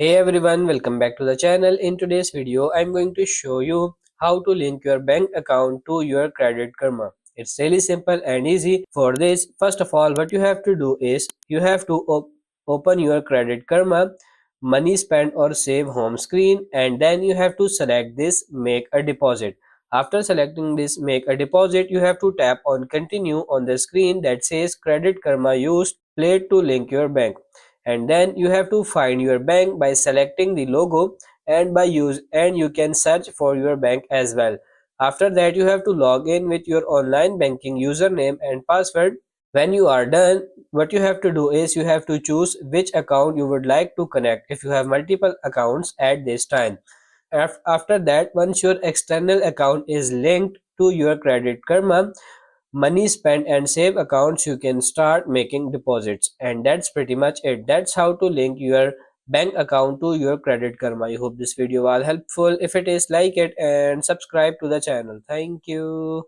Hey everyone, welcome back to the channel. In today's video, I'm going to show you how to link your bank account to your Credit Karma. It's really simple and easy. For this, first of all, what you have to do is you have to open your Credit Karma money spent or save home screen, and then you have to select this make a deposit. After selecting this make a deposit, you have to tap on continue on the screen that says Credit Karma used played to link your bank, and then you have to find your bank by selecting the logo and you can search for your bank as well. After that, you have to log in with your online banking username and password. When you are done, what you have to do is you have to choose which account you would like to connect if you have multiple accounts at this time. After that, once your external account is linked to your Credit Karma money spent and save accounts, you can start making deposits. And that's pretty much it. That's how to link your bank account to your Credit Karma. I hope this video was helpful. If it is, like it and subscribe to the channel. Thank you.